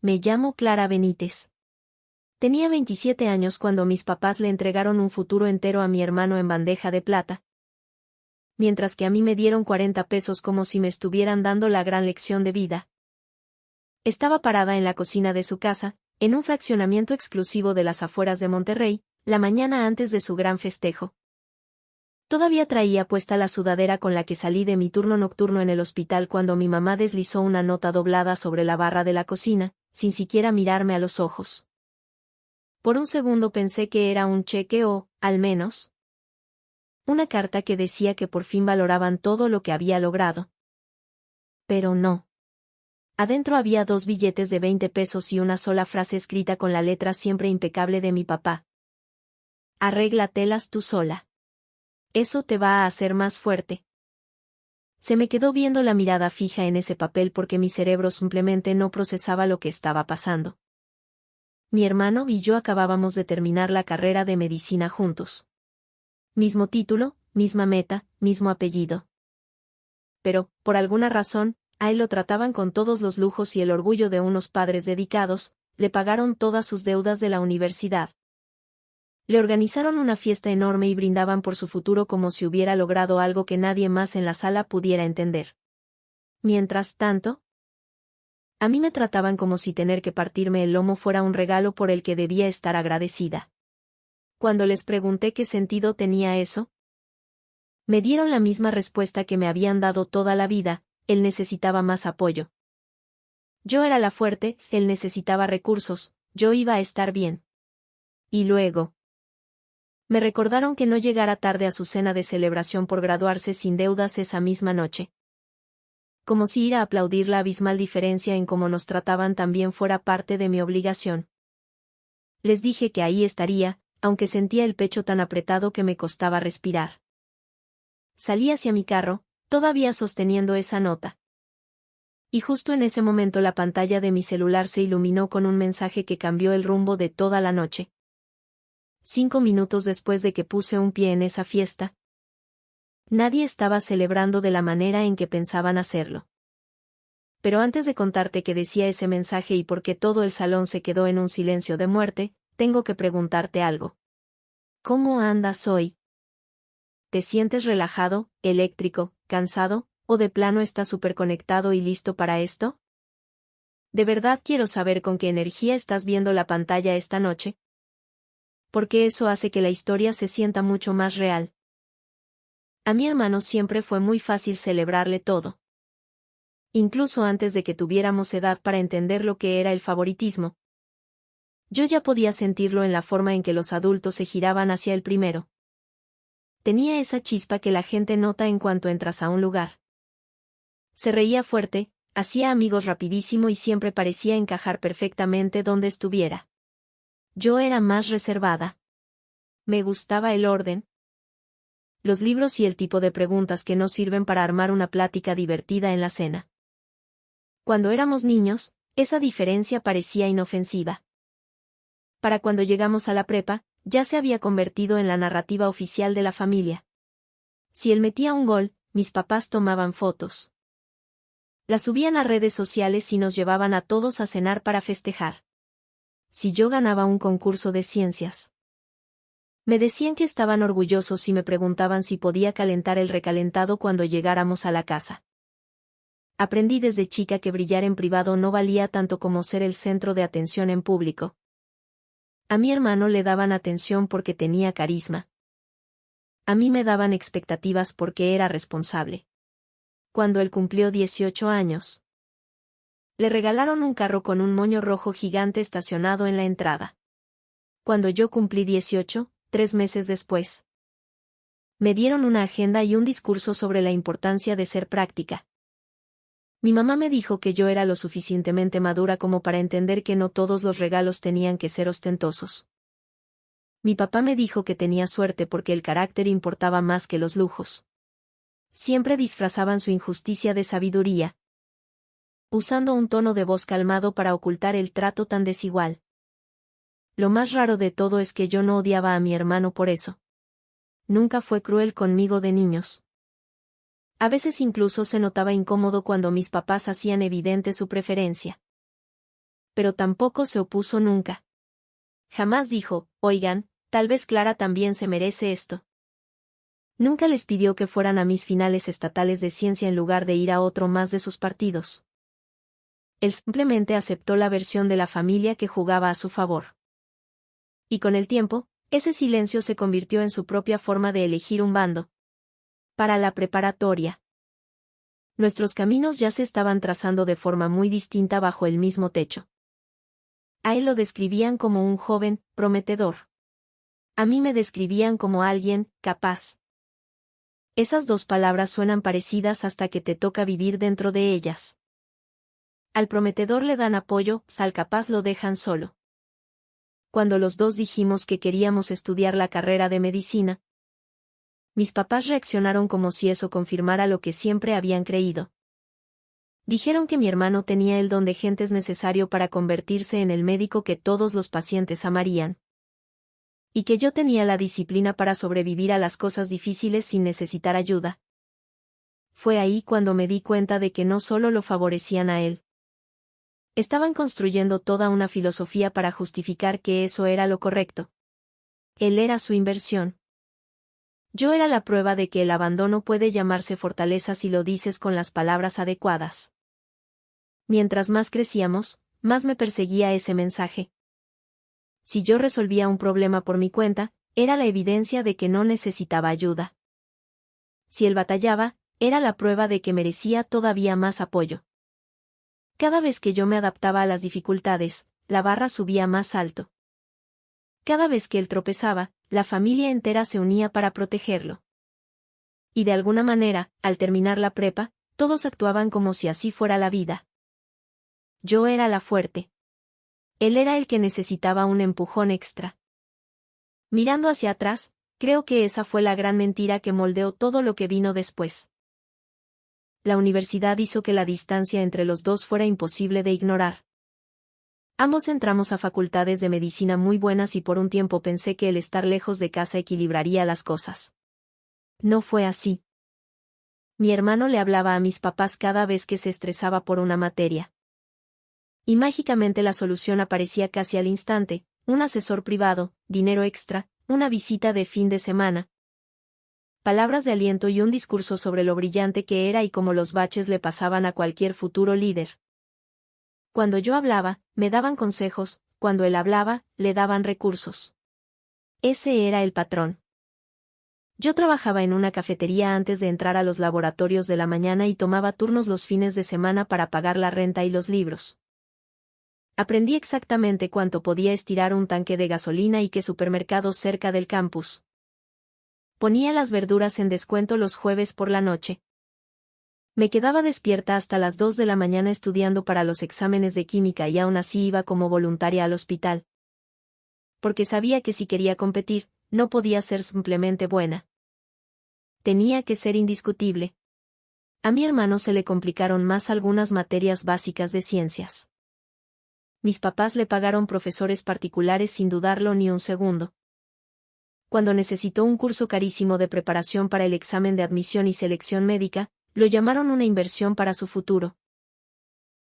Me llamo Clara Benítez. Tenía 27 años cuando mis papás le entregaron un futuro entero a mi hermano en bandeja de plata, mientras que a mí me dieron 40 pesos como si me estuvieran dando la gran lección de vida. Estaba parada en la cocina de su casa, en un fraccionamiento exclusivo de las afueras de Monterrey, la mañana antes de su gran festejo. Todavía traía puesta la sudadera con la que salí de mi turno nocturno en el hospital cuando mi mamá deslizó una nota doblada sobre la barra de la cocina, sin siquiera mirarme a los ojos. Por un segundo pensé que era un cheque o, al menos, una carta que decía que por fin valoraban todo lo que había logrado. Pero no. Adentro había 2 billetes de 20 pesos y una sola frase escrita con la letra siempre impecable de mi papá. Arréglatelas tú sola. Eso te va a hacer más fuerte. Se me quedó viendo la mirada fija en ese papel porque mi cerebro simplemente no procesaba lo que estaba pasando. Mi hermano y yo acabábamos de terminar la carrera de medicina juntos. Mismo título, misma meta, mismo apellido. Pero, por alguna razón, a él lo trataban con todos los lujos y el orgullo de unos padres dedicados, le pagaron todas sus deudas de la universidad. Le organizaron una fiesta enorme y brindaban por su futuro como si hubiera logrado algo que nadie más en la sala pudiera entender. Mientras tanto, a mí me trataban como si tener que partirme el lomo fuera un regalo por el que debía estar agradecida. Cuando les pregunté qué sentido tenía eso, me dieron la misma respuesta que me habían dado toda la vida: él necesitaba más apoyo. Yo era la fuerte, él necesitaba recursos, yo iba a estar bien. Y luego me recordaron que no llegara tarde a su cena de celebración por graduarse sin deudas esa misma noche. Como si ir a aplaudir la abismal diferencia en cómo nos trataban también fuera parte de mi obligación. Les dije que ahí estaría, aunque sentía el pecho tan apretado que me costaba respirar. Salí hacia mi carro, todavía sosteniendo esa nota. Y justo en ese momento la pantalla de mi celular se iluminó con un mensaje que cambió el rumbo de toda la noche. 5 minutos después de que puse un pie en esa fiesta, nadie estaba celebrando de la manera en que pensaban hacerlo. Pero antes de contarte qué decía ese mensaje y por qué todo el salón se quedó en un silencio de muerte, tengo que preguntarte algo. ¿Cómo andas hoy? ¿Te sientes relajado, eléctrico, cansado, o de plano estás superconectado y listo para esto? De verdad quiero saber con qué energía estás viendo la pantalla esta noche, porque eso hace que la historia se sienta mucho más real. A mi hermano siempre fue muy fácil celebrarle todo. Incluso antes de que tuviéramos edad para entender lo que era el favoritismo. Yo ya podía sentirlo en la forma en que los adultos se giraban hacia el primero. Tenía esa chispa que la gente nota en cuanto entras a un lugar. Se reía fuerte, hacía amigos rapidísimo y siempre parecía encajar perfectamente donde estuviera. Yo era más reservada. Me gustaba el orden, los libros y el tipo de preguntas que no sirven para armar una plática divertida en la cena. Cuando éramos niños, esa diferencia parecía inofensiva. Para cuando llegamos a la prepa, ya se había convertido en la narrativa oficial de la familia. Si él metía un gol, mis papás tomaban fotos. Las subían a redes sociales y nos llevaban a todos a cenar para festejar. Si yo ganaba un concurso de ciencias, me decían que estaban orgullosos y me preguntaban si podía calentar el recalentado cuando llegáramos a la casa. Aprendí desde chica que brillar en privado no valía tanto como ser el centro de atención en público. A mi hermano le daban atención porque tenía carisma. A mí me daban expectativas porque era responsable. Cuando él cumplió 18 años, le regalaron un carro con un moño rojo gigante estacionado en la entrada. Cuando yo cumplí 18, 3 meses después, me dieron una agenda y un discurso sobre la importancia de ser práctica. Mi mamá me dijo que yo era lo suficientemente madura como para entender que no todos los regalos tenían que ser ostentosos. Mi papá me dijo que tenía suerte porque el carácter importaba más que los lujos. Siempre disfrazaban su injusticia de sabiduría, usando un tono de voz calmado para ocultar el trato tan desigual. Lo más raro de todo es que yo no odiaba a mi hermano por eso. Nunca fue cruel conmigo de niños. A veces incluso se notaba incómodo cuando mis papás hacían evidente su preferencia. pero tampoco se opuso nunca. Jamás dijo, oigan, tal vez Clara también se merece esto. Nunca les pidió que fueran a mis finales estatales de ciencia en lugar de ir a otro más de sus partidos. Él simplemente aceptó la versión de la familia que jugaba a su favor. Y con el tiempo, ese silencio se convirtió en su propia forma de elegir un bando. Para la preparatoria. Nuestros caminos ya se estaban trazando de forma muy distinta bajo el mismo techo. A él lo describían como un joven, prometedor. A mí me describían como alguien, capaz. Esas dos palabras suenan parecidas hasta que te toca vivir dentro de ellas. Al prometedor le dan apoyo, al capaz lo dejan solo. Cuando los dos dijimos que queríamos estudiar la carrera de medicina, mis papás reaccionaron como si eso confirmara lo que siempre habían creído. Dijeron que mi hermano tenía el don de gentes necesario para convertirse en el médico que todos los pacientes amarían. Y que yo tenía la disciplina para sobrevivir a las cosas difíciles sin necesitar ayuda. Fue ahí cuando me di cuenta de que no solo lo favorecían a él. Estaban construyendo toda una filosofía para justificar que eso era lo correcto. Él era su inversión. Yo era la prueba de que el abandono puede llamarse fortaleza si lo dices con las palabras adecuadas. Mientras más crecíamos, más me perseguía ese mensaje. Si yo resolvía un problema por mi cuenta, era la evidencia de que no necesitaba ayuda. Si él batallaba, era la prueba de que merecía todavía más apoyo. Cada vez que yo me adaptaba a las dificultades, la barra subía más alto. Cada vez que él tropezaba, la familia entera se unía para protegerlo. Y de alguna manera, al terminar la prepa, todos actuaban como si así fuera la vida. Yo era la fuerte. Él era el que necesitaba un empujón extra. Mirando hacia atrás, creo que esa fue la gran mentira que moldeó todo lo que vino después. La universidad hizo que la distancia entre los dos fuera imposible de ignorar. Ambos entramos a facultades de medicina muy buenas y por un tiempo pensé que el estar lejos de casa equilibraría las cosas. No fue así. Mi hermano le hablaba a mis papás cada vez que se estresaba por una materia. Y mágicamente la solución aparecía casi al instante, un asesor privado, dinero extra, una visita de fin de semana. Palabras de aliento y un discurso sobre lo brillante que era y cómo los baches le pasaban a cualquier futuro líder. Cuando yo hablaba, me daban consejos, cuando él hablaba, le daban recursos. Ese era el patrón. Yo trabajaba en una cafetería antes de entrar a los laboratorios de la mañana y tomaba turnos los fines de semana para pagar la renta y los libros. Aprendí exactamente cuánto podía estirar un tanque de gasolina y qué supermercados cerca del campus. Ponía las verduras en descuento los jueves por la noche. Me quedaba despierta hasta las 2 de la mañana estudiando para los exámenes de química y aún así iba como voluntaria al hospital. Porque sabía que si quería competir, no podía ser simplemente buena. Tenía que ser indiscutible. A mi hermano se le complicaron más algunas materias básicas de ciencias. Mis papás le pagaron profesores particulares sin dudarlo ni un segundo. Cuando necesitó un curso carísimo de preparación para el examen de admisión y selección médica, lo llamaron una inversión para su futuro.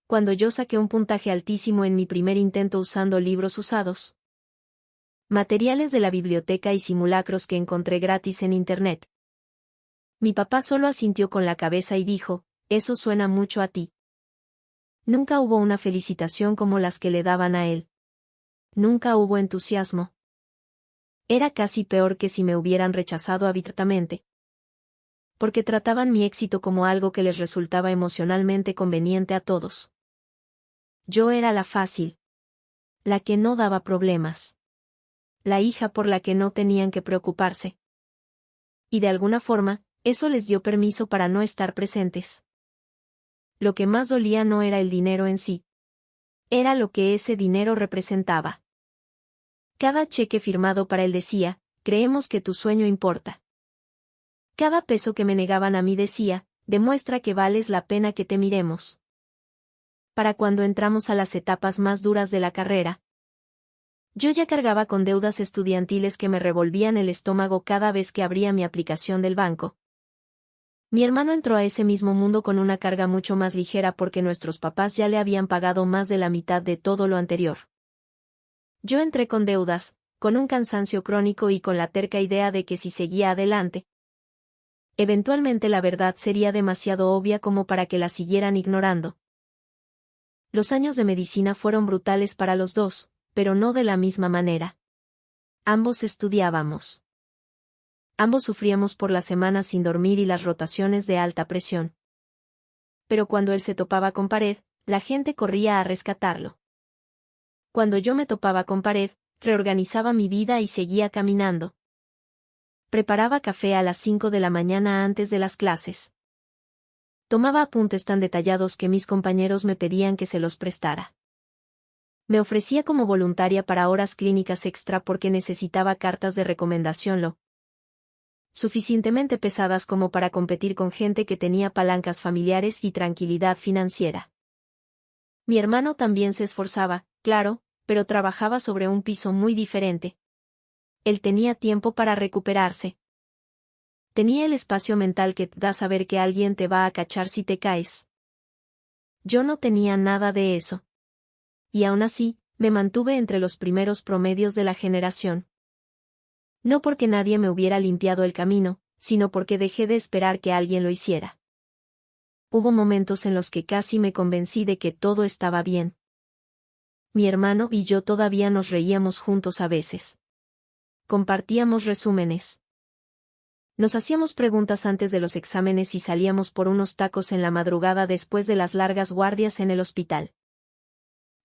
Cuando yo saqué un puntaje altísimo en mi primer intento usando libros usados, materiales de la biblioteca y simulacros que encontré gratis en Internet, mi papá solo asintió con la cabeza y dijo, eso suena mucho a ti. Nunca hubo una felicitación como las que le daban a él. Nunca hubo entusiasmo. Era casi peor que si me hubieran rechazado abiertamente. Porque trataban mi éxito como algo que les resultaba emocionalmente conveniente a todos. Yo era la fácil. La que no daba problemas. La hija por la que no tenían que preocuparse. Y de alguna forma, eso les dio permiso para no estar presentes. Lo que más dolía no era el dinero en sí. Era lo que ese dinero representaba. Cada cheque firmado para él decía, creemos que tu sueño importa. Cada peso que me negaban a mí decía, demuestra que vales la pena que te miremos. Para cuando entramos a las etapas más duras de la carrera, yo ya cargaba con deudas estudiantiles que me revolvían el estómago cada vez que abría mi aplicación del banco. Mi hermano entró a ese mismo mundo con una carga mucho más ligera porque nuestros papás ya le habían pagado más de la mitad de todo lo anterior. Yo entré con deudas, con un cansancio crónico y con la terca idea de que si seguía adelante, eventualmente la verdad sería demasiado obvia como para que la siguieran ignorando. Los años de medicina fueron brutales para los dos, pero no de la misma manera. Ambos estudiábamos. Ambos sufríamos por las semanas sin dormir y las rotaciones de alta presión. Pero cuando él se topaba con pared, la gente corría a rescatarlo. Cuando yo me topaba con pared, reorganizaba mi vida y seguía caminando. Preparaba café a las 5 de la mañana antes de las clases. Tomaba apuntes tan detallados que mis compañeros me pedían que se los prestara. Me ofrecía como voluntaria para horas clínicas extra porque necesitaba cartas de recomendación lo suficientemente pesadas como para competir con gente que tenía palancas familiares y tranquilidad financiera. Mi hermano también se esforzaba, claro, pero trabajaba sobre un piso muy diferente. Él tenía tiempo para recuperarse. Tenía el espacio mental que te da saber que alguien te va a cachar si te caes. Yo no tenía nada de eso. Y aún así, me mantuve entre los primeros promedios de la generación. No porque nadie me hubiera limpiado el camino, sino porque dejé de esperar que alguien lo hiciera. Hubo momentos en los que casi me convencí de que todo estaba bien. Mi hermano y yo todavía nos reíamos juntos a veces. Compartíamos resúmenes. Nos hacíamos preguntas antes de los exámenes y salíamos por unos tacos en la madrugada después de las largas guardias en el hospital.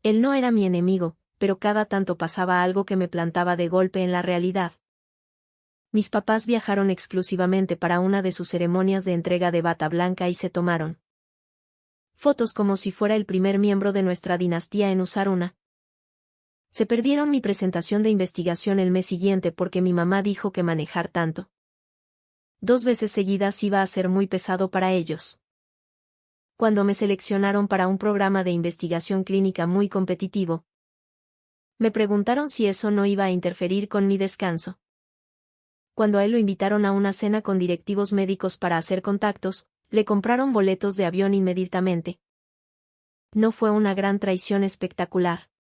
Él no era mi enemigo, pero cada tanto pasaba algo que me plantaba de golpe en la realidad. Mis papás viajaron exclusivamente para una de sus ceremonias de entrega de bata blanca y se tomaron fotos como si fuera el primer miembro de nuestra dinastía en usar una. Se perdieron mi presentación de investigación el mes siguiente porque mi mamá dijo que manejar tanto 2 veces seguidas iba a ser muy pesado para ellos. Cuando me seleccionaron para un programa de investigación clínica muy competitivo, me preguntaron si eso no iba a interferir con mi descanso. Cuando a él lo invitaron a una cena con directivos médicos para hacer contactos, le compraron boletos de avión inmediatamente. No fue una gran traición espectacular.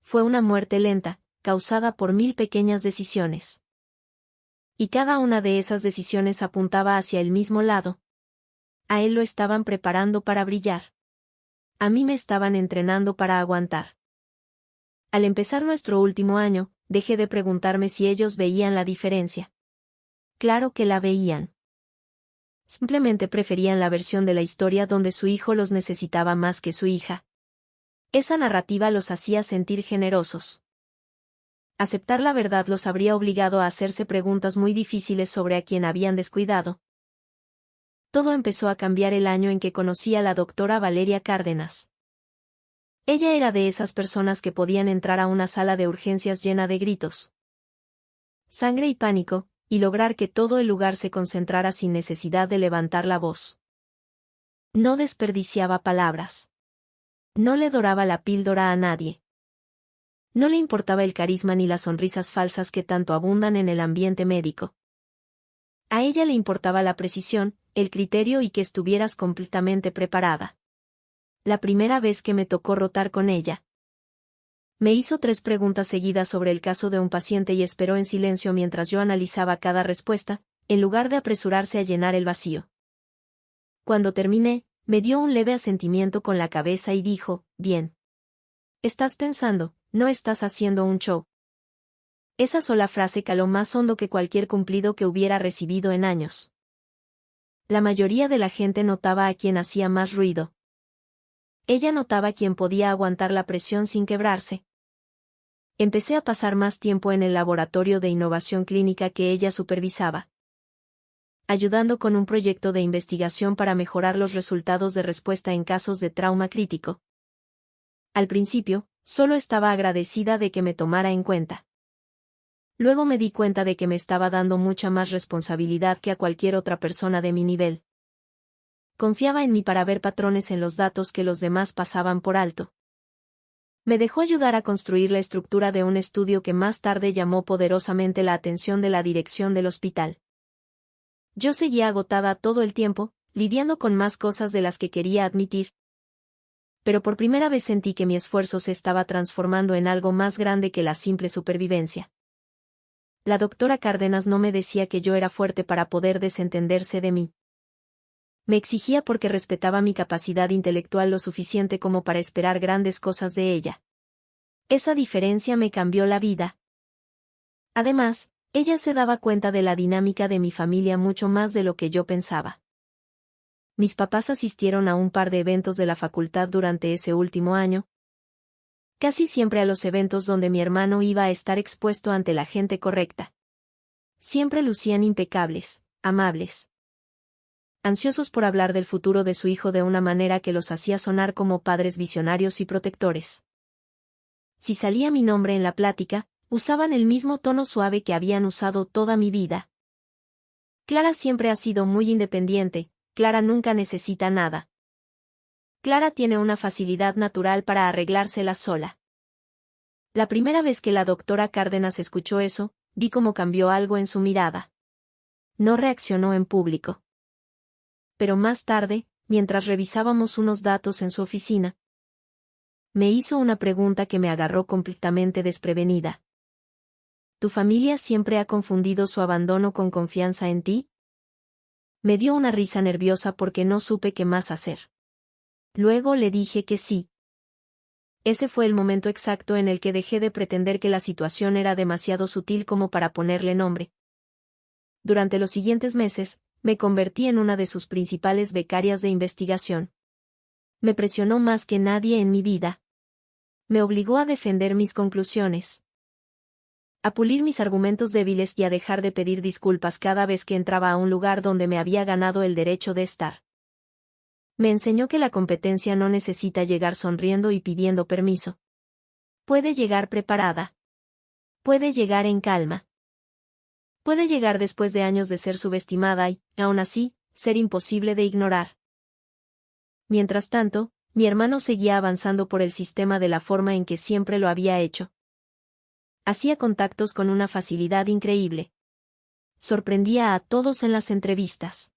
Fue una muerte lenta, causada por 1000 pequeñas decisiones. Y cada una de esas decisiones apuntaba hacia el mismo lado. A él lo estaban preparando para brillar. A mí me estaban entrenando para aguantar. Al empezar nuestro último año, dejé de preguntarme si ellos veían la diferencia. Claro que la veían. Simplemente preferían la versión de la historia donde su hijo los necesitaba más que su hija. Esa narrativa los hacía sentir generosos. Aceptar la verdad los habría obligado a hacerse preguntas muy difíciles sobre a quién habían descuidado. Todo empezó a cambiar el año en que conocí a la doctora Valeria Cárdenas. Ella era de esas personas que podían entrar a una sala de urgencias llena de gritos, sangre y pánico, y lograr que todo el lugar se concentrara sin necesidad de levantar la voz. No desperdiciaba palabras. No le doraba la píldora a nadie. No le importaba el carisma ni las sonrisas falsas que tanto abundan en el ambiente médico. A ella le importaba la precisión, el criterio y que estuvieras completamente preparada. La primera vez que me tocó rotar con ella, me hizo 3 preguntas seguidas sobre el caso de un paciente y esperó en silencio mientras yo analizaba cada respuesta, en lugar de apresurarse a llenar el vacío. Cuando terminé, me dio un leve asentimiento con la cabeza y dijo, bien. Estás pensando, no estás haciendo un show. Esa sola frase caló más hondo que cualquier cumplido que hubiera recibido en años. La mayoría de la gente notaba a quien hacía más ruido. Ella notaba quién podía aguantar la presión sin quebrarse. Empecé a pasar más tiempo en el laboratorio de innovación clínica que ella supervisaba, ayudando con un proyecto de investigación para mejorar los resultados de respuesta en casos de trauma crítico. Al principio, solo estaba agradecida de que me tomara en cuenta. Luego me di cuenta de que me estaba dando mucha más responsabilidad que a cualquier otra persona de mi nivel. Confiaba en mí para ver patrones en los datos que los demás pasaban por alto. Me dejó ayudar a construir la estructura de un estudio que más tarde llamó poderosamente la atención de la dirección del hospital. Yo seguía agotada todo el tiempo, lidiando con más cosas de las que quería admitir. Pero por primera vez sentí que mi esfuerzo se estaba transformando en algo más grande que la simple supervivencia. La doctora Cárdenas no me decía que yo era fuerte para poder desentenderse de mí. Me exigía porque respetaba mi capacidad intelectual lo suficiente como para esperar grandes cosas de ella. Esa diferencia me cambió la vida. Además, ella se daba cuenta de la dinámica de mi familia mucho más de lo que yo pensaba. Mis papás asistieron a un par de eventos de la facultad durante ese último año. Casi siempre a los eventos donde mi hermano iba a estar expuesto ante la gente correcta. Siempre lucían impecables, amables. Ansiosos por hablar del futuro de su hijo de una manera que los hacía sonar como padres visionarios y protectores. Si salía mi nombre en la plática, usaban el mismo tono suave que habían usado toda mi vida. Clara siempre ha sido muy independiente, Clara nunca necesita nada. Clara tiene una facilidad natural para arreglársela sola. La primera vez que la doctora Cárdenas escuchó eso, vi cómo cambió algo en su mirada. No reaccionó en público. Pero más tarde, mientras revisábamos unos datos en su oficina, me hizo una pregunta que me agarró completamente desprevenida. ¿Tu familia siempre ha confundido su abandono con confianza en ti? Me dio una risa nerviosa porque no supe qué más hacer. Luego le dije que sí. Ese fue el momento exacto en el que dejé de pretender que la situación era demasiado sutil como para ponerle nombre. Durante los siguientes meses, me convertí en una de sus principales becarias de investigación. Me presionó más que nadie en mi vida. Me obligó a defender mis conclusiones, a pulir mis argumentos débiles y a dejar de pedir disculpas cada vez que entraba a un lugar donde me había ganado el derecho de estar. Me enseñó que la competencia no necesita llegar sonriendo y pidiendo permiso. Puede llegar preparada. Puede llegar en calma. Puede llegar después de años de ser subestimada y, aún así, ser imposible de ignorar. Mientras tanto, mi hermano seguía avanzando por el sistema de la forma en que siempre lo había hecho. Hacía contactos con una facilidad increíble. Sorprendía a todos en las entrevistas.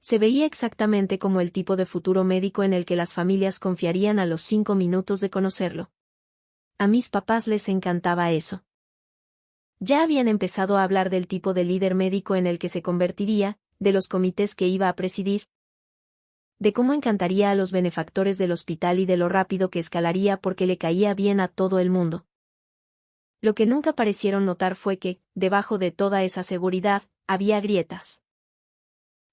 Se veía exactamente como el tipo de futuro médico en el que las familias confiarían a los 5 minutos de conocerlo. A mis papás les encantaba eso. Ya habían empezado a hablar del tipo de líder médico en el que se convertiría, de los comités que iba a presidir, de cómo encantaría a los benefactores del hospital y de lo rápido que escalaría porque le caía bien a todo el mundo. Lo que nunca parecieron notar fue que, debajo de toda esa seguridad, había grietas.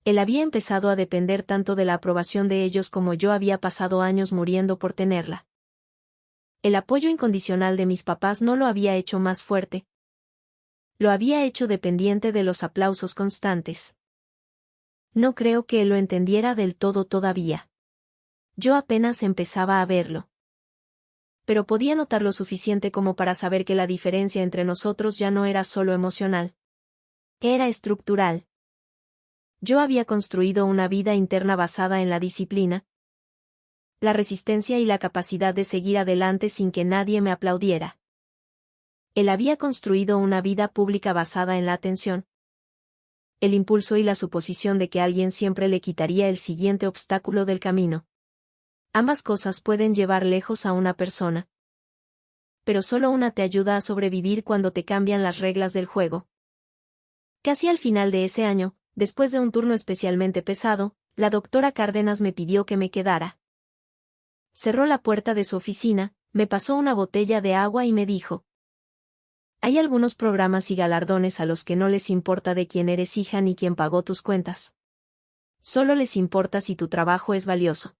Él había empezado a depender tanto de la aprobación de ellos como yo había pasado años muriendo por tenerla. El apoyo incondicional de mis papás no lo había hecho más fuerte. Lo había hecho dependiente de los aplausos constantes. No creo que él lo entendiera del todo todavía. Yo apenas empezaba a verlo. Pero podía notar lo suficiente como para saber que la diferencia entre nosotros ya no era solo emocional. Era estructural. Yo había construido una vida interna basada en la disciplina, la resistencia y la capacidad de seguir adelante sin que nadie me aplaudiera. Él había construido una vida pública basada en la atención, el impulso y la suposición de que alguien siempre le quitaría el siguiente obstáculo del camino. Ambas cosas pueden llevar lejos a una persona. Pero solo una te ayuda a sobrevivir cuando te cambian las reglas del juego. Casi al final de ese año, después de un turno especialmente pesado, la doctora Cárdenas me pidió que me quedara. Cerró la puerta de su oficina, me pasó una botella de agua y me dijo: hay algunos programas y galardones a los que no les importa de quién eres hija ni quién pagó tus cuentas. Solo les importa si tu trabajo es valioso.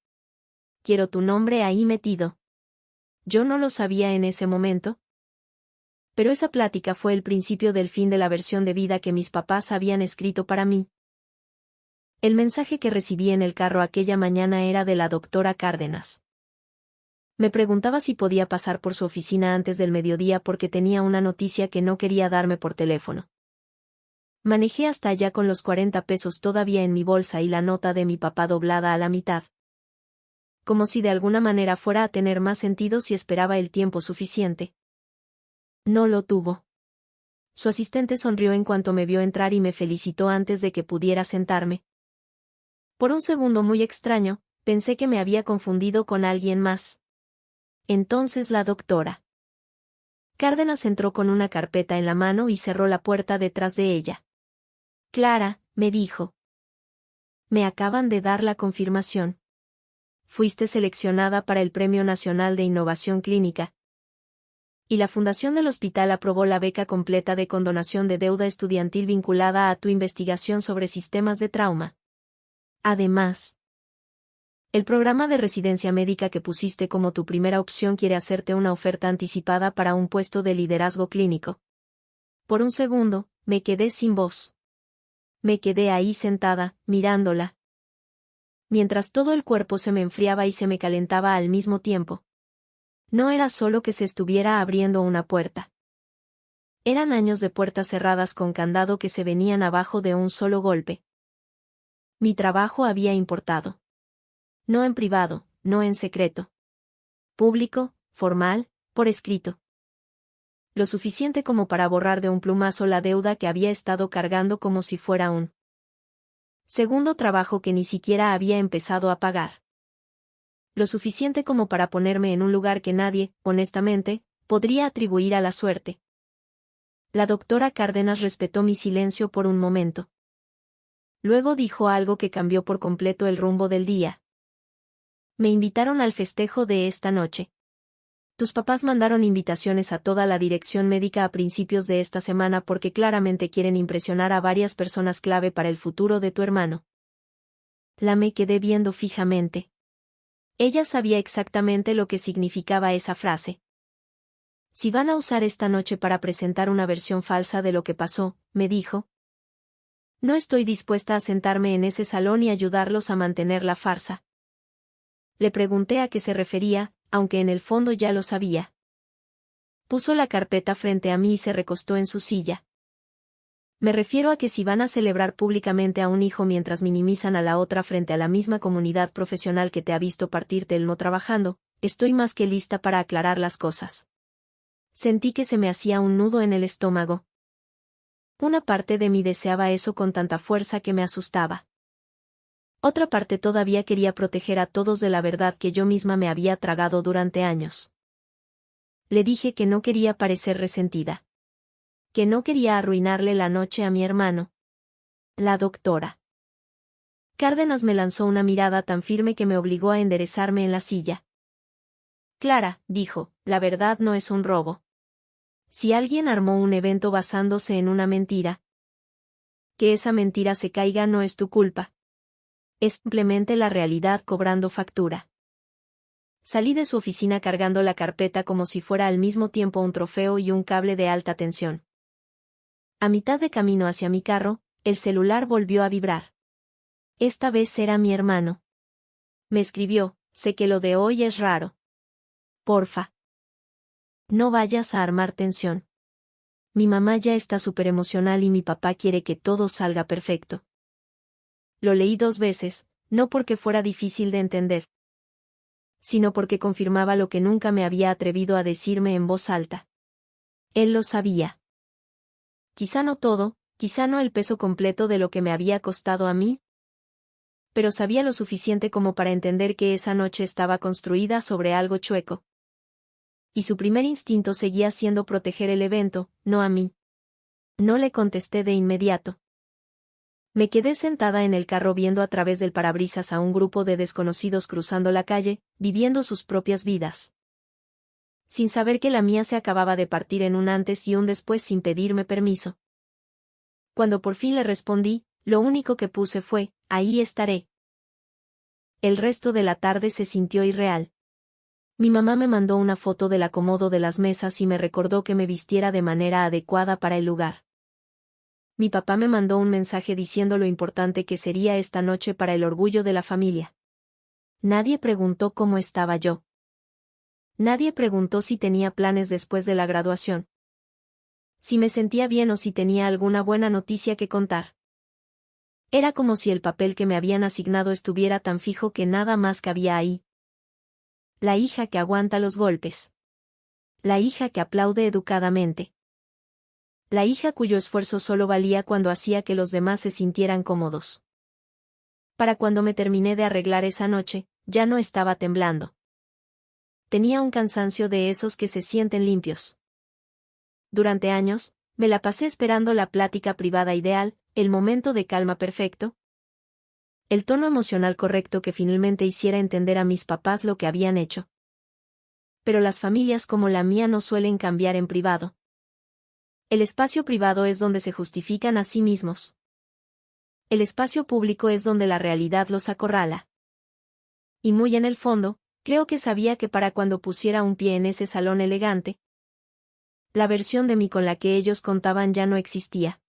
Quiero tu nombre ahí metido. Yo no lo sabía en ese momento. Pero esa plática fue el principio del fin de la versión de vida que mis papás habían escrito para mí. El mensaje que recibí en el carro aquella mañana era de la doctora Cárdenas. Me preguntaba si podía pasar por su oficina antes del mediodía porque tenía una noticia que no quería darme por teléfono. Manejé hasta allá con los 40 pesos todavía en mi bolsa y la nota de mi papá doblada a la mitad. Como si de alguna manera fuera a tener más sentido si esperaba el tiempo suficiente. No lo tuvo. Su asistente sonrió en cuanto me vio entrar y me felicitó antes de que pudiera sentarme. Por un segundo muy extraño, pensé que me había confundido con alguien más. Entonces la doctora Cárdenas entró con una carpeta en la mano y cerró la puerta detrás de ella. Clara, me dijo. Me acaban de dar la confirmación. Fuiste seleccionada para el Premio Nacional de Innovación Clínica. Y la Fundación del Hospital aprobó la beca completa de condonación de deuda estudiantil vinculada a tu investigación sobre sistemas de trauma. Además, el programa de residencia médica que pusiste como tu primera opción quiere hacerte una oferta anticipada para un puesto de liderazgo clínico. Por un segundo, me quedé sin voz. Me quedé ahí sentada, mirándola. Mientras todo el cuerpo se me enfriaba y se me calentaba al mismo tiempo. No era solo que se estuviera abriendo una puerta. Eran años de puertas cerradas con candado que se venían abajo de un solo golpe. Mi trabajo había importado. No en privado, no en secreto. Público, formal, por escrito. Lo suficiente como para borrar de un plumazo la deuda que había estado cargando como si fuera un segundo trabajo que ni siquiera había empezado a pagar. Lo suficiente como para ponerme en un lugar que nadie, honestamente, podría atribuir a la suerte. La doctora Cárdenas respetó mi silencio por un momento. Luego dijo algo que cambió por completo el rumbo del día. Me invitaron al festejo de esta noche. Tus papás mandaron invitaciones a toda la dirección médica a principios de esta semana porque claramente quieren impresionar a varias personas clave para el futuro de tu hermano. La me quedé viendo fijamente. Ella sabía exactamente lo que significaba esa frase. Si van a usar esta noche para presentar una versión falsa de lo que pasó, me dijo. No estoy dispuesta a sentarme en ese salón y ayudarlos a mantener la farsa. Le pregunté a qué se refería, aunque en el fondo ya lo sabía. Puso la carpeta frente a mí y se recostó en su silla. Me refiero a que si van a celebrar públicamente a un hijo mientras minimizan a la otra frente a la misma comunidad profesional que te ha visto partirte el no trabajando, estoy más que lista para aclarar las cosas. Sentí que se me hacía un nudo en el estómago. Una parte de mí deseaba eso con tanta fuerza que me asustaba. Otra parte todavía quería proteger a todos de la verdad que yo misma me había tragado durante años. Le dije que no quería parecer resentida. Que no quería arruinarle la noche a mi hermano. La doctora Cárdenas me lanzó una mirada tan firme que me obligó a enderezarme en la silla. Clara, dijo, la verdad no es un robo. Si alguien armó un evento basándose en una mentira, que esa mentira se caiga no es tu culpa. Es simplemente la realidad cobrando factura. Salí de su oficina cargando la carpeta como si fuera al mismo tiempo un trofeo y un cable de alta tensión. A mitad de camino hacia mi carro, el celular volvió a vibrar. Esta vez era mi hermano. Me escribió, sé que lo de hoy es raro. Porfa. No vayas a armar tensión. Mi mamá ya está súper emocional y mi papá quiere que todo salga perfecto. Lo leí 2 veces, no porque fuera difícil de entender, sino porque confirmaba lo que nunca me había atrevido a decirme en voz alta. Él lo sabía. Quizá no todo, quizá no el peso completo de lo que me había costado a mí, pero sabía lo suficiente como para entender que esa noche estaba construida sobre algo chueco. Y su primer instinto seguía siendo proteger el evento, no a mí. No le contesté de inmediato. Me quedé sentada en el carro viendo a través del parabrisas a un grupo de desconocidos cruzando la calle, viviendo sus propias vidas. Sin saber que la mía se acababa de partir en un antes y un después sin pedirme permiso. Cuando por fin le respondí, lo único que puse fue, ahí estaré. El resto de la tarde se sintió irreal. Mi mamá me mandó una foto del acomodo de las mesas y me recordó que me vistiera de manera adecuada para el lugar. Mi papá me mandó un mensaje diciendo lo importante que sería esta noche para el orgullo de la familia. Nadie preguntó cómo estaba yo. Nadie preguntó si tenía planes después de la graduación. Si me sentía bien o si tenía alguna buena noticia que contar. Era como si el papel que me habían asignado estuviera tan fijo que nada más cabía ahí. La hija que aguanta los golpes. La hija que aplaude educadamente. La hija cuyo esfuerzo solo valía cuando hacía que los demás se sintieran cómodos. Para cuando me terminé de arreglar esa noche, ya no estaba temblando. Tenía un cansancio de esos que se sienten limpios. Durante años, me la pasé esperando la plática privada ideal, el momento de calma perfecto, el tono emocional correcto que finalmente hiciera entender a mis papás lo que habían hecho. Pero las familias como la mía no suelen cambiar en privado. El espacio privado es donde se justifican a sí mismos. El espacio público es donde la realidad los acorrala. Y muy en el fondo, creo que sabía que para cuando pusiera un pie en ese salón elegante, la versión de mí con la que ellos contaban ya no existía.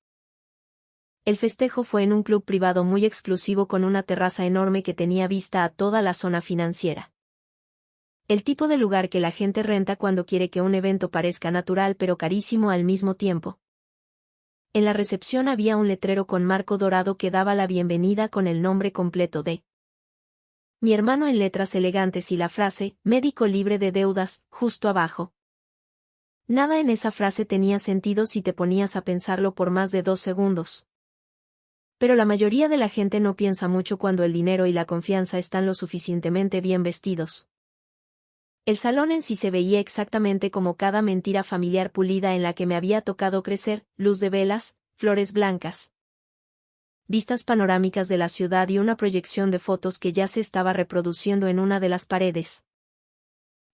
El festejo fue en un club privado muy exclusivo con una terraza enorme que tenía vista a toda la zona financiera. El tipo de lugar que la gente renta cuando quiere que un evento parezca natural pero carísimo al mismo tiempo. En la recepción había un letrero con marco dorado que daba la bienvenida con el nombre completo de mi hermano en letras elegantes y la frase, médico libre de deudas, justo abajo. Nada en esa frase tenía sentido si te ponías a pensarlo por más de 2 segundos. Pero la mayoría de la gente no piensa mucho cuando el dinero y la confianza están lo suficientemente bien vestidos. El salón en sí se veía exactamente como cada mentira familiar pulida en la que me había tocado crecer, luz de velas, flores blancas, vistas panorámicas de la ciudad y una proyección de fotos que ya se estaba reproduciendo en una de las paredes.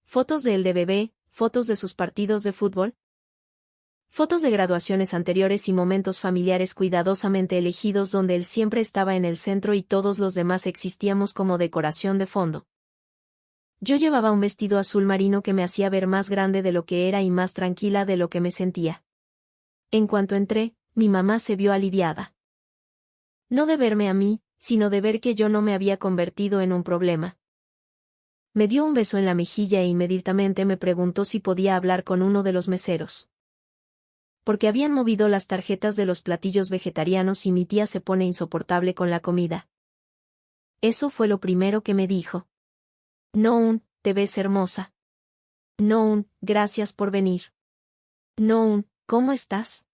Fotos de él de bebé, fotos de sus partidos de fútbol, fotos de graduaciones anteriores y momentos familiares cuidadosamente elegidos donde él siempre estaba en el centro y todos los demás existíamos como decoración de fondo. Yo llevaba un vestido azul marino que me hacía ver más grande de lo que era y más tranquila de lo que me sentía. En cuanto entré, mi mamá se vio aliviada. No de verme a mí, sino de ver que yo no me había convertido en un problema. Me dio un beso en la mejilla e inmediatamente me preguntó si podía hablar con uno de los meseros. Porque habían movido las tarjetas de los platillos vegetarianos y mi tía se pone insoportable con la comida. Eso fue lo primero que me dijo. No un, te ves hermosa. No un, gracias por venir. No un, ¿cómo estás?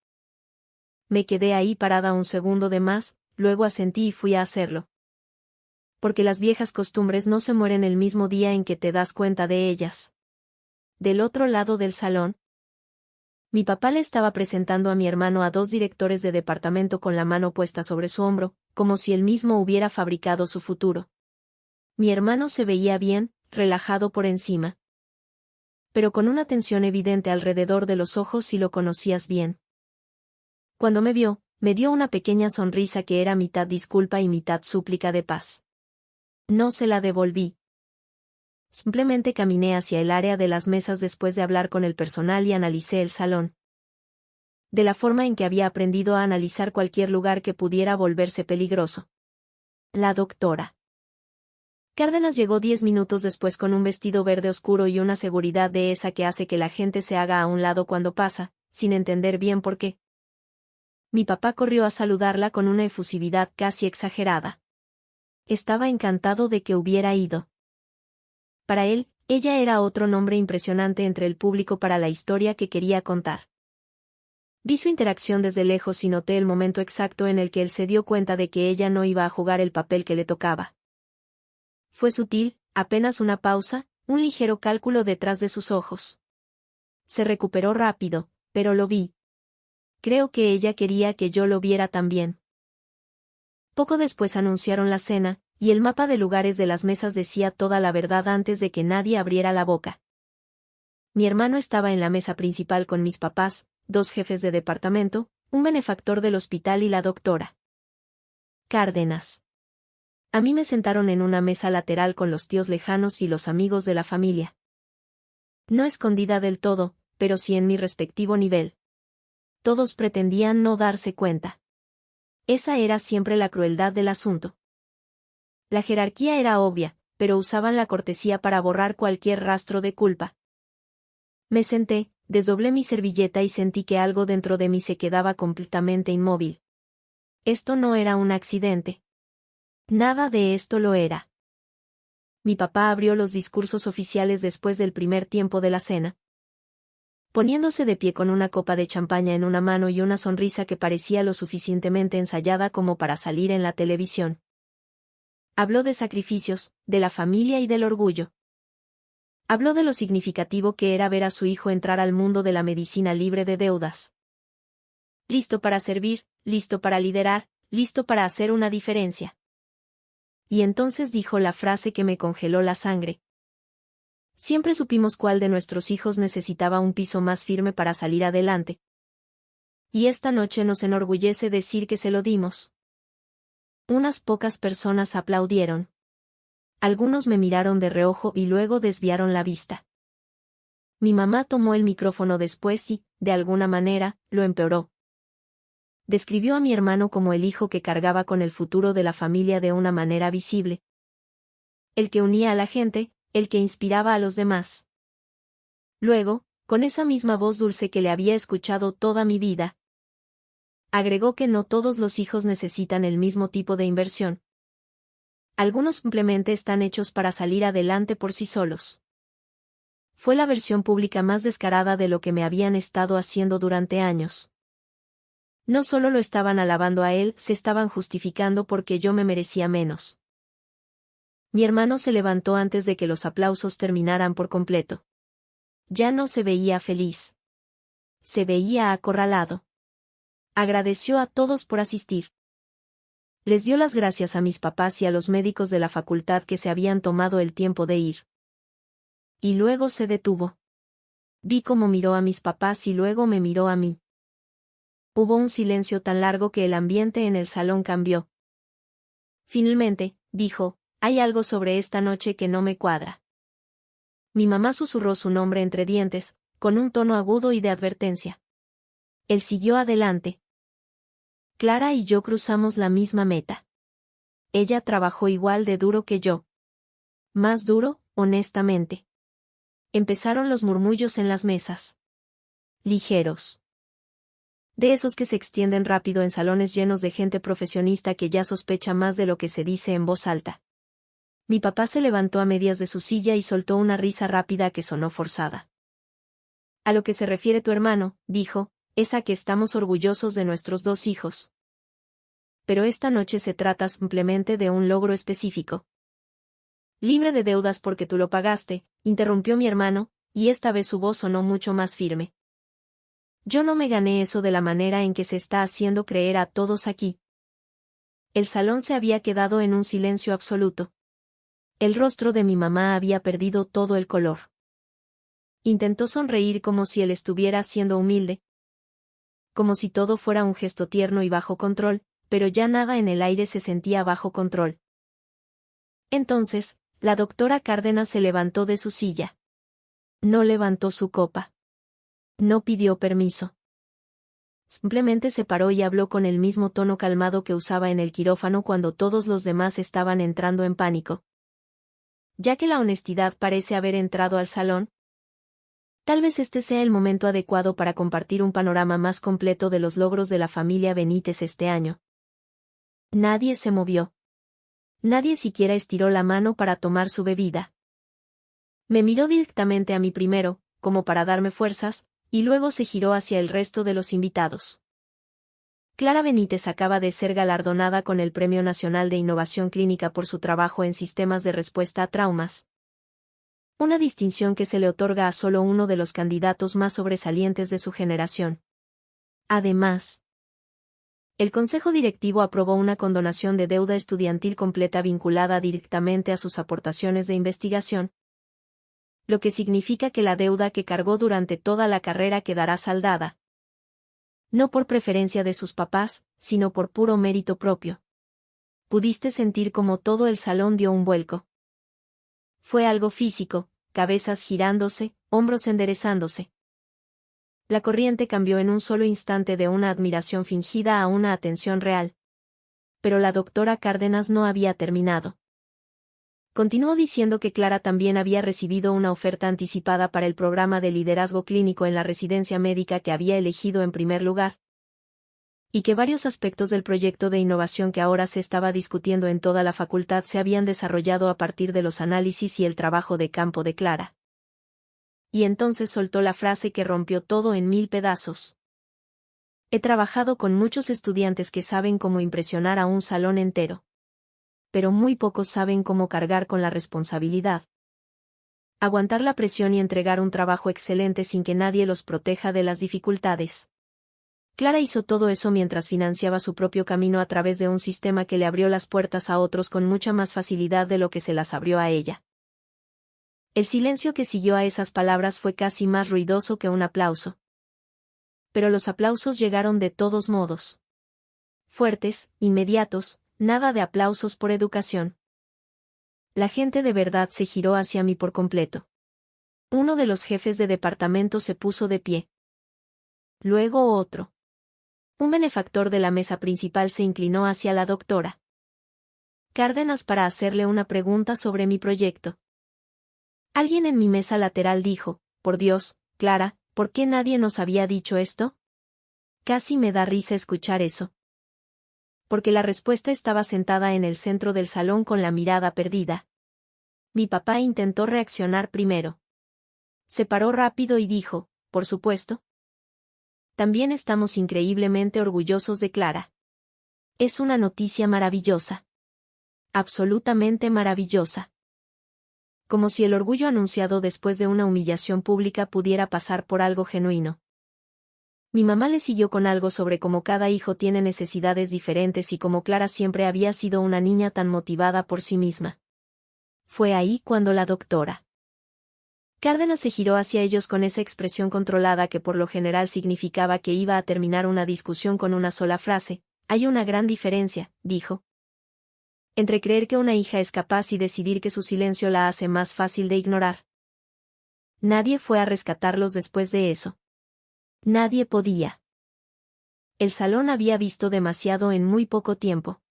Me quedé ahí parada un segundo de más, luego asentí y fui a hacerlo. Porque las viejas costumbres no se mueren el mismo día en que te das cuenta de ellas. Del otro lado del salón, mi papá le estaba presentando a mi hermano a 2 directores de departamento con la mano puesta sobre su hombro, como si él mismo hubiera fabricado su futuro. Mi hermano se veía bien, relajado por encima, pero con una tensión evidente alrededor de los ojos si lo conocías bien. Cuando me vio, me dio una pequeña sonrisa que era mitad disculpa y mitad súplica de paz. No se la devolví. Simplemente caminé hacia el área de las mesas después de hablar con el personal y analicé el salón. De la forma en que había aprendido a analizar cualquier lugar que pudiera volverse peligroso. La doctora Cárdenas llegó 10 minutos después con un vestido verde oscuro y una seguridad de esa que hace que la gente se haga a un lado cuando pasa, sin entender bien por qué. Mi papá corrió a saludarla con una efusividad casi exagerada. Estaba encantado de que hubiera ido. Para él, ella era otro nombre impresionante entre el público para la historia que quería contar. Vi su interacción desde lejos y noté el momento exacto en el que él se dio cuenta de que ella no iba a jugar el papel que le tocaba. Fue sutil, apenas una pausa, un ligero cálculo detrás de sus ojos. Se recuperó rápido, pero lo vi. Creo que ella quería que yo lo viera también. Poco después anunciaron la cena, y el mapa de lugares de las mesas decía toda la verdad antes de que nadie abriera la boca. Mi hermano estaba en la mesa principal con mis papás, 2 jefes de departamento, un benefactor del hospital y la doctora Cárdenas. A mí me sentaron en una mesa lateral con los tíos lejanos y los amigos de la familia. No escondida del todo, pero sí en mi respectivo nivel. Todos pretendían no darse cuenta. Esa era siempre la crueldad del asunto. La jerarquía era obvia, pero usaban la cortesía para borrar cualquier rastro de culpa. Me senté, desdoblé mi servilleta y sentí que algo dentro de mí se quedaba completamente inmóvil. Esto no era un accidente. Nada de esto lo era. Mi papá abrió los discursos oficiales después del primer tiempo de la cena. poniéndose de pie con una copa de champaña en una mano y una sonrisa que parecía lo suficientemente ensayada como para salir en la televisión. Habló de sacrificios, de la familia y del orgullo. Habló de lo significativo que era ver a su hijo entrar al mundo de la medicina libre de deudas. Listo para servir, listo para liderar, listo para hacer una diferencia. Y entonces dijo la frase que me congeló la sangre. Siempre supimos cuál de nuestros hijos necesitaba un piso más firme para salir adelante. Y esta noche nos enorgullece decir que se lo dimos. Unas pocas personas aplaudieron. Algunos me miraron de reojo y luego desviaron la vista. Mi mamá tomó el micrófono después y, de alguna manera, lo empeoró. Describió a mi hermano como el hijo que cargaba con el futuro de la familia de una manera visible. El que unía a la gente, el que inspiraba a los demás. Luego, con esa misma voz dulce que le había escuchado toda mi vida, agregó que no todos los hijos necesitan el mismo tipo de inversión. Algunos simplemente están hechos para salir adelante por sí solos. Fue la versión pública más descarada de lo que me habían estado haciendo durante años. No solo lo estaban alabando a él, se estaban justificando porque yo me merecía menos. Mi hermano se levantó antes de que los aplausos terminaran por completo. Ya no se veía feliz. Se veía acorralado. Agradeció a todos por asistir. Les dio las gracias a mis papás y a los médicos de la facultad que se habían tomado el tiempo de ir. Y luego se detuvo. Vi cómo miró a mis papás y luego me miró a mí. Hubo un silencio tan largo que el ambiente en el salón cambió. Finalmente, dijo, hay algo sobre esta noche que no me cuadra. Mi mamá susurró su nombre entre dientes, con un tono agudo y de advertencia. Él siguió adelante. Clara y yo cruzamos la misma meta. Ella trabajó igual de duro que yo. Más duro, honestamente. Empezaron los murmullos en las mesas. Ligeros. De esos que se extienden rápido en salones llenos de gente profesionista que ya sospecha más de lo que se dice en voz alta. Mi papá se levantó a medias de su silla y soltó una risa rápida que sonó forzada. A lo que se refiere tu hermano, dijo, es a que estamos orgullosos de nuestros dos hijos. Pero esta noche se trata simplemente de un logro específico. Libre de deudas porque tú lo pagaste, interrumpió mi hermano, y esta vez su voz sonó mucho más firme. Yo no me gané eso de la manera en que se está haciendo creer a todos aquí. El salón se había quedado en un silencio absoluto. El rostro de mi mamá había perdido todo el color. Intentó sonreír como si él estuviera siendo humilde, como si todo fuera un gesto tierno y bajo control, pero ya nada en el aire se sentía bajo control. Entonces, la doctora Cárdenas se levantó de su silla. No levantó su copa. No pidió permiso. Simplemente se paró y habló con el mismo tono calmado que usaba en el quirófano cuando todos los demás estaban entrando en pánico. Ya que la honestidad parece haber entrado al salón, tal vez este sea el momento adecuado para compartir un panorama más completo de los logros de la familia Benítez este año. Nadie se movió. Nadie siquiera estiró la mano para tomar su bebida. Me miró directamente a mí primero, como para darme fuerzas, y luego se giró hacia el resto de los invitados. Clara Benítez acaba de ser galardonada con el Premio Nacional de Innovación Clínica por su trabajo en sistemas de respuesta a traumas. Una distinción que se le otorga a solo uno de los candidatos más sobresalientes de su generación. Además, el Consejo Directivo aprobó una condonación de deuda estudiantil completa vinculada directamente a sus aportaciones de investigación, lo que significa que la deuda que cargó durante toda la carrera quedará saldada. No por preferencia de sus papás, sino por puro mérito propio. Pudiste sentir como todo el salón dio un vuelco. Fue algo físico, cabezas girándose, hombros enderezándose. La corriente cambió en un solo instante de una admiración fingida a una atención real. Pero la doctora Cárdenas no había terminado. Continuó diciendo que Clara también había recibido una oferta anticipada para el programa de liderazgo clínico en la residencia médica que había elegido en primer lugar. Y que varios aspectos del proyecto de innovación que ahora se estaba discutiendo en toda la facultad se habían desarrollado a partir de los análisis y el trabajo de campo de Clara. Y entonces soltó la frase que rompió todo en 1000 pedazos. He trabajado con muchos estudiantes que saben cómo impresionar a un salón entero. Pero muy pocos saben cómo cargar con la responsabilidad. Aguantar la presión y entregar un trabajo excelente sin que nadie los proteja de las dificultades. Clara hizo todo eso mientras financiaba su propio camino a través de un sistema que le abrió las puertas a otros con mucha más facilidad de lo que se las abrió a ella. El silencio que siguió a esas palabras fue casi más ruidoso que un aplauso. Pero los aplausos llegaron de todos modos. Fuertes, inmediatos, nada de aplausos por educación. La gente de verdad se giró hacia mí por completo. Uno de los jefes de departamento se puso de pie. Luego otro. Un benefactor de la mesa principal se inclinó hacia la doctora Cárdenas para hacerle una pregunta sobre mi proyecto. Alguien en mi mesa lateral dijo, por Dios, Clara, ¿por qué nadie nos había dicho esto? Casi me da risa escuchar eso. Porque la respuesta estaba sentada en el centro del salón con la mirada perdida. Mi papá intentó reaccionar primero. Se paró rápido y dijo, por supuesto. También estamos increíblemente orgullosos de Clara. Es una noticia maravillosa. Absolutamente maravillosa. Como si el orgullo anunciado después de una humillación pública pudiera pasar por algo genuino. Mi mamá le siguió con algo sobre cómo cada hijo tiene necesidades diferentes y cómo Clara siempre había sido una niña tan motivada por sí misma. Fue ahí cuando la doctora Cárdenas se giró hacia ellos con esa expresión controlada que por lo general significaba que iba a terminar una discusión con una sola frase. Hay una gran diferencia, dijo, entre creer que una hija es capaz y decidir que su silencio la hace más fácil de ignorar. Nadie fue a rescatarlos después de eso. Nadie podía. El salón había visto demasiado en muy poco tiempo.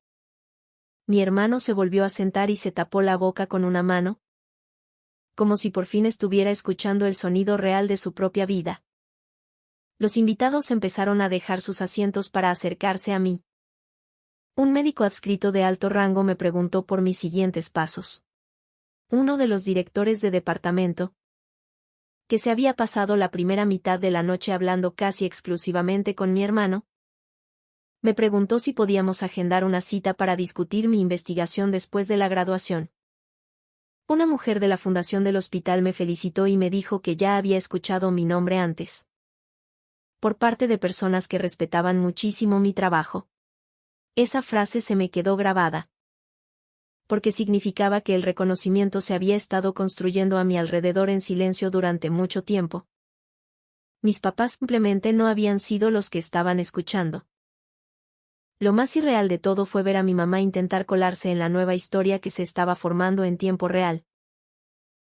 Mi hermano se volvió a sentar y se tapó la boca con una mano, como si por fin estuviera escuchando el sonido real de su propia vida. Los invitados empezaron a dejar sus asientos para acercarse a mí. Un médico adscrito de alto rango me preguntó por mis siguientes pasos. Uno de los directores de departamento, que se había pasado la primera mitad de la noche hablando casi exclusivamente con mi hermano, me preguntó si podíamos agendar una cita para discutir mi investigación después de la graduación. Una mujer de la fundación del hospital me felicitó y me dijo que ya había escuchado mi nombre antes. Por parte de personas que respetaban muchísimo mi trabajo. Esa frase se me quedó grabada. Porque significaba que el reconocimiento se había estado construyendo a mi alrededor en silencio durante mucho tiempo. Mis papás simplemente no habían sido los que estaban escuchando. Lo más irreal de todo fue ver a mi mamá intentar colarse en la nueva historia que se estaba formando en tiempo real.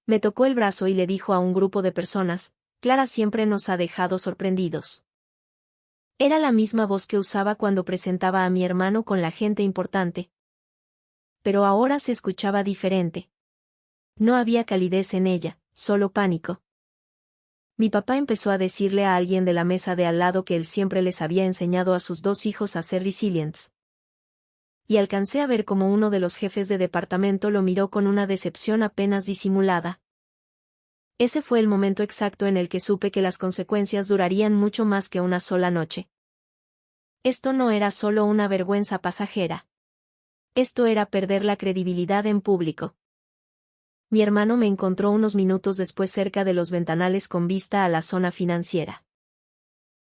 Me tocó el brazo y le dijo a un grupo de personas, Clara siempre nos ha dejado sorprendidos. Era la misma voz que usaba cuando presentaba a mi hermano con la gente importante. Pero ahora se escuchaba diferente. No había calidez en ella, solo pánico. Mi papá empezó a decirle a alguien de la mesa de al lado que él siempre les había enseñado a sus 2 hijos a ser resilientes. Y alcancé a ver cómo uno de los jefes de departamento lo miró con una decepción apenas disimulada. Ese fue el momento exacto en el que supe que las consecuencias durarían mucho más que una sola noche. Esto no era solo una vergüenza pasajera. Esto era perder la credibilidad en público. Mi hermano me encontró unos minutos después cerca de los ventanales con vista a la zona financiera.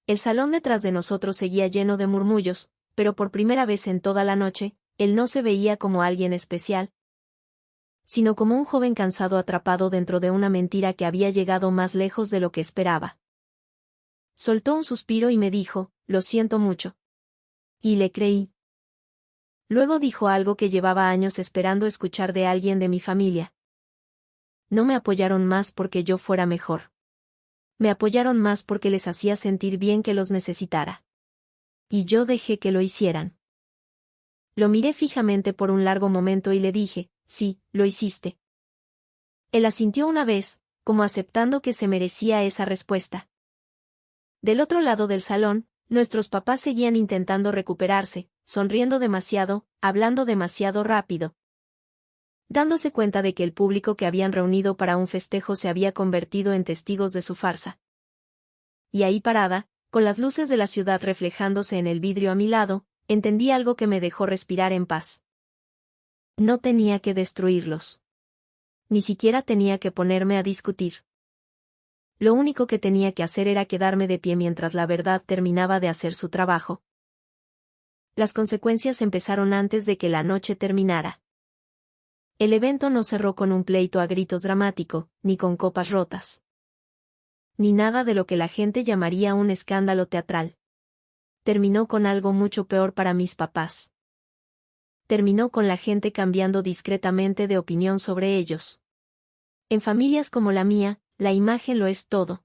El salón detrás de nosotros seguía lleno de murmullos, pero por primera vez en toda la noche, él no se veía como alguien especial, sino como un joven cansado atrapado dentro de una mentira que había llegado más lejos de lo que esperaba. Soltó un suspiro y me dijo, lo siento mucho. Y le creí. Luego dijo algo que llevaba años esperando escuchar de alguien de mi familia. No me apoyaron más porque yo fuera mejor. Me apoyaron más porque les hacía sentir bien que los necesitara. Y yo dejé que lo hicieran. Lo miré fijamente por un largo momento y le dije, sí, lo hiciste. Él asintió una vez, como aceptando que se merecía esa respuesta. Del otro lado del salón, nuestros papás seguían intentando recuperarse, sonriendo demasiado, hablando demasiado rápido. dándose cuenta de que el público que habían reunido para un festejo se había convertido en testigos de su farsa. Y ahí parada, con las luces de la ciudad reflejándose en el vidrio a mi lado, entendí algo que me dejó respirar en paz. No tenía que destruirlos. Ni siquiera tenía que ponerme a discutir. Lo único que tenía que hacer era quedarme de pie mientras la verdad terminaba de hacer su trabajo. Las consecuencias empezaron antes de que la noche terminara. El evento no cerró con un pleito a gritos dramático, ni con copas rotas. Ni nada de lo que la gente llamaría un escándalo teatral. Terminó con algo mucho peor para mis papás. Terminó con la gente cambiando discretamente de opinión sobre ellos. En familias como la mía, la imagen lo es todo.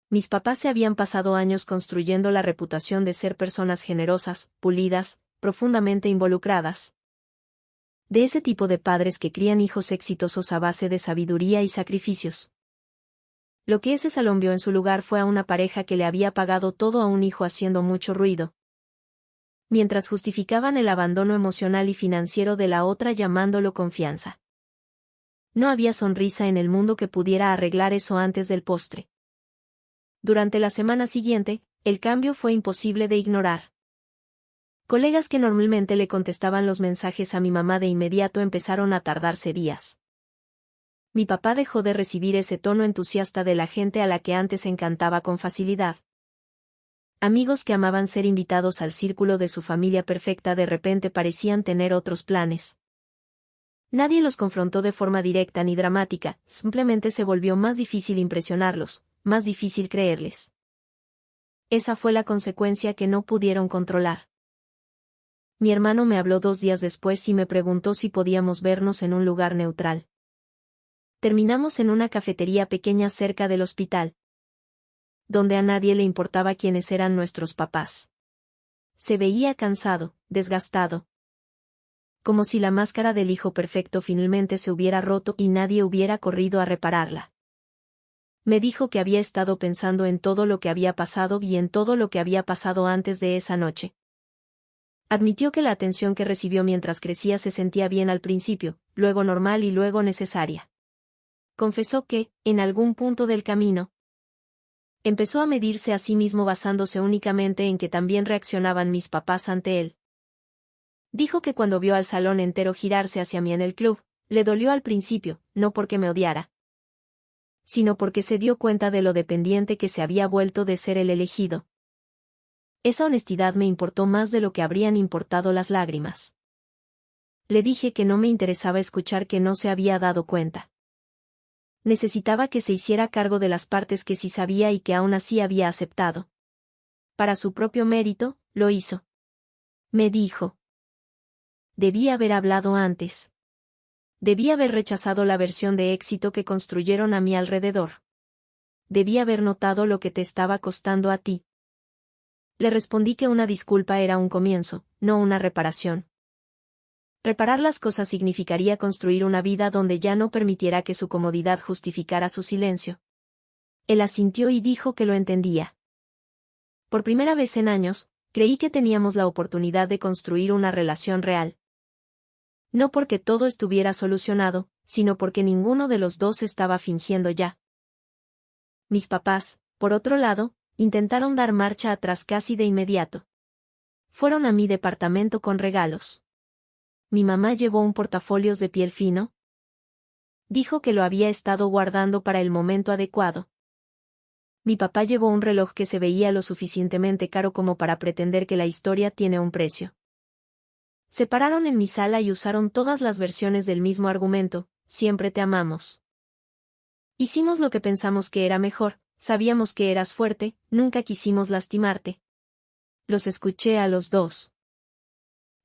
Mis papás se habían pasado años construyendo la reputación de ser personas generosas, pulidas, profundamente involucradas. De ese tipo de padres que crían hijos exitosos a base de sabiduría y sacrificios. Lo que ese salón vio en su lugar fue a una pareja que le había pagado todo a un hijo haciendo mucho ruido. Mientras justificaban el abandono emocional y financiero de la otra llamándolo confianza. No había sonrisa en el mundo que pudiera arreglar eso antes del postre. Durante la semana siguiente, el cambio fue imposible de ignorar. Colegas que normalmente le contestaban los mensajes a mi mamá de inmediato empezaron a tardarse días. Mi papá dejó de recibir ese tono entusiasta de la gente a la que antes encantaba con facilidad. Amigos que amaban ser invitados al círculo de su familia perfecta de repente parecían tener otros planes. Nadie los confrontó de forma directa ni dramática, simplemente se volvió más difícil impresionarlos, más difícil creerles. Esa fue la consecuencia que no pudieron controlar. Mi hermano me habló 2 días después y me preguntó si podíamos vernos en un lugar neutral. Terminamos en una cafetería pequeña cerca del hospital, donde a nadie le importaba quiénes eran nuestros papás. Se veía cansado, desgastado. Como si la máscara del hijo perfecto finalmente se hubiera roto y nadie hubiera corrido a repararla. Me dijo que había estado pensando en todo lo que había pasado y en todo lo que había pasado antes de esa noche. Admitió que la atención que recibió mientras crecía se sentía bien al principio, luego normal y luego necesaria. Confesó que, en algún punto del camino, empezó a medirse a sí mismo basándose únicamente en que también reaccionaban mis papás ante él. Dijo que cuando vio al salón entero girarse hacia mí en el club, le dolió al principio, no porque me odiara, sino porque se dio cuenta de lo dependiente que se había vuelto de ser el elegido. Esa honestidad me importó más de lo que habrían importado las lágrimas. Le dije que no me interesaba escuchar que no se había dado cuenta. Necesitaba que se hiciera cargo de las partes que sí sabía y que aún así había aceptado. Para su propio mérito, lo hizo. Me dijo. Debí haber hablado antes. Debí haber rechazado la versión de éxito que construyeron a mi alrededor. Debí haber notado lo que te estaba costando a ti. Le respondí que una disculpa era un comienzo, no una reparación. Reparar las cosas significaría construir una vida donde ya no permitiera que su comodidad justificara su silencio. Él asintió y dijo que lo entendía. Por primera vez en años, creí que teníamos la oportunidad de construir una relación real. No porque todo estuviera solucionado, sino porque ninguno de los dos estaba fingiendo ya. Mis papás, por otro lado, intentaron dar marcha atrás casi de inmediato. Fueron a mi departamento con regalos. Mi mamá llevó un portafolios de piel fino. Dijo que lo había estado guardando para el momento adecuado. Mi papá llevó un reloj que se veía lo suficientemente caro como para pretender que la historia tiene un precio. Se pararon en mi sala y usaron todas las versiones del mismo argumento, siempre te amamos. Hicimos lo que pensamos que era mejor, sabíamos que eras fuerte, nunca quisimos lastimarte. Los escuché a los dos.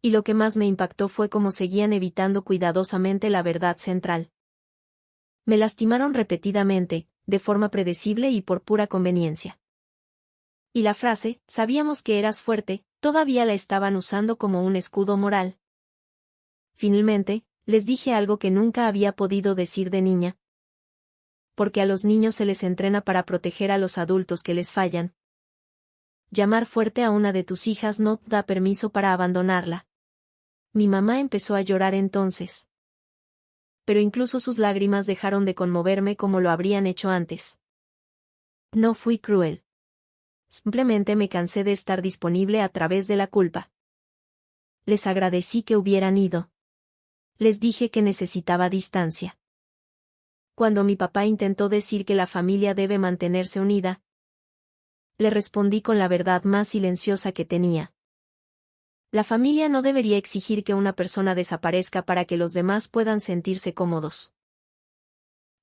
Y lo que más me impactó fue cómo seguían evitando cuidadosamente la verdad central. Me lastimaron repetidamente, de forma predecible y por pura conveniencia. Y la frase, sabíamos que eras fuerte, todavía la estaban usando como un escudo moral. Finalmente, les dije algo que nunca había podido decir de niña. Porque a los niños se les entrena para proteger a los adultos que les fallan. Llamar fuerte a una de tus hijas no da permiso para abandonarla. Mi mamá empezó a llorar entonces. pero incluso sus lágrimas dejaron de conmoverme como lo habrían hecho antes. No fui cruel. Simplemente me cansé de estar disponible a través de la culpa. Les agradecí que hubieran ido. Les dije que necesitaba distancia. Cuando mi papá intentó decir que la familia debe mantenerse unida, le respondí con la verdad más silenciosa que tenía. La familia no debería exigir que una persona desaparezca para que los demás puedan sentirse cómodos.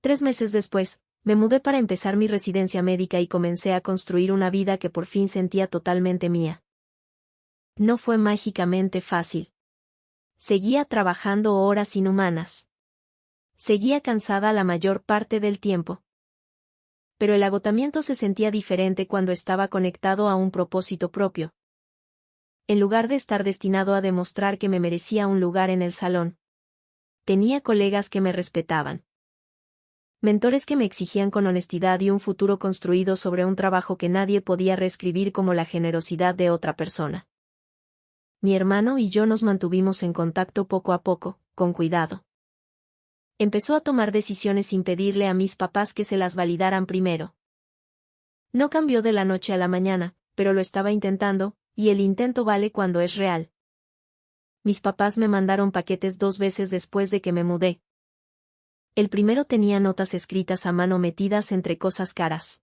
3 meses después, me mudé para empezar mi residencia médica y comencé a construir una vida que por fin sentía totalmente mía. No fue mágicamente fácil. Seguía trabajando horas inhumanas. Seguía cansada la mayor parte del tiempo. Pero el agotamiento se sentía diferente cuando estaba conectado a un propósito propio. En lugar de estar destinado a demostrar que me merecía un lugar en el salón, tenía colegas que me respetaban. Mentores que me exigían con honestidad y un futuro construido sobre un trabajo que nadie podía reescribir como la generosidad de otra persona. Mi hermano y yo nos mantuvimos en contacto poco a poco, con cuidado. Empezó a tomar decisiones sin pedirle a mis papás que se las validaran primero. No cambió de la noche a la mañana, pero lo estaba intentando, y el intento vale cuando es real. Mis papás me mandaron paquetes 2 veces después de que me mudé. El primero tenía notas escritas a mano metidas entre cosas caras.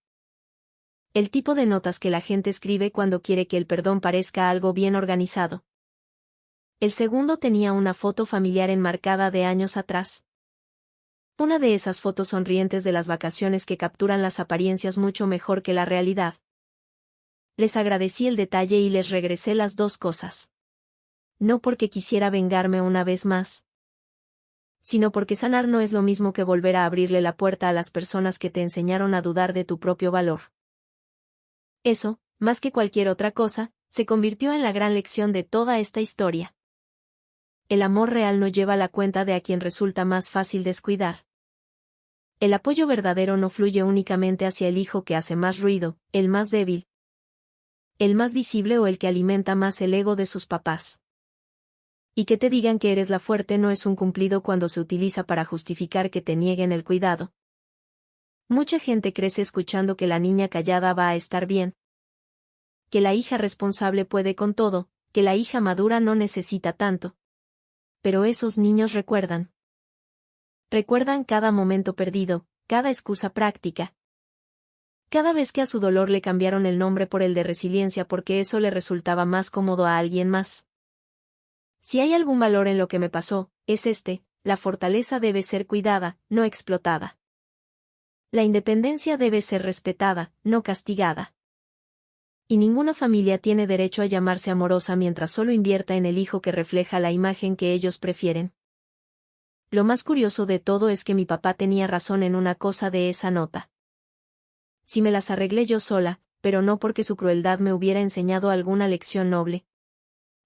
El tipo de notas que la gente escribe cuando quiere que el perdón parezca algo bien organizado. El segundo tenía una foto familiar enmarcada de años atrás. Una de esas fotos sonrientes de las vacaciones que capturan las apariencias mucho mejor que la realidad. Les agradecí el detalle y les regresé las 2 cosas. No porque quisiera vengarme una vez más, sino porque sanar no es lo mismo que volver a abrirle la puerta a las personas que te enseñaron a dudar de tu propio valor. Eso, más que cualquier otra cosa, se convirtió en la gran lección de toda esta historia. El amor real no lleva la cuenta de a quien resulta más fácil descuidar. El apoyo verdadero no fluye únicamente hacia el hijo que hace más ruido, el más débil, el más visible o el que alimenta más el ego de sus papás. Y que te digan que eres la fuerte no es un cumplido cuando se utiliza para justificar que te nieguen el cuidado. Mucha gente crece escuchando que la niña callada va a estar bien, que la hija responsable puede con todo, que la hija madura no necesita tanto. Pero esos niños recuerdan. Recuerdan cada momento perdido, cada excusa práctica. Cada vez que a su dolor le cambiaron el nombre por el de resiliencia porque eso le resultaba más cómodo a alguien más. Si hay algún valor en lo que me pasó, es este: la fortaleza debe ser cuidada, no explotada. La independencia debe ser respetada, no castigada. Y ninguna familia tiene derecho a llamarse amorosa mientras solo invierta en el hijo que refleja la imagen que ellos prefieren. Lo más curioso de todo es que mi papá tenía razón en una cosa de esa nota. Si me las arreglé yo sola, pero no porque su crueldad me hubiera enseñado alguna lección noble.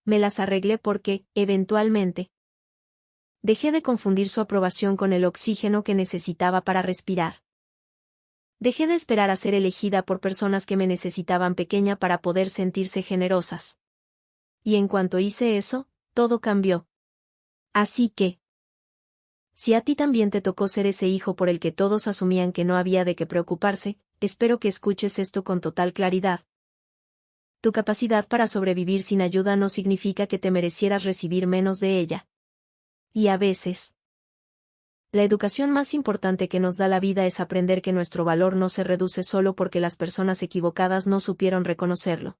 Me las arreglé porque, eventualmente, dejé de confundir su aprobación con el oxígeno que necesitaba para respirar. Dejé de esperar a ser elegida por personas que me necesitaban pequeña para poder sentirse generosas. Y en cuanto hice eso, todo cambió. Así que, si a ti también te tocó ser ese hijo por el que todos asumían que no había de qué preocuparse, espero que escuches esto con total claridad. Tu capacidad para sobrevivir sin ayuda no significa que te merecieras recibir menos de ella. Y a veces, la educación más importante que nos da la vida es aprender que nuestro valor no se reduce solo porque las personas equivocadas no supieron reconocerlo.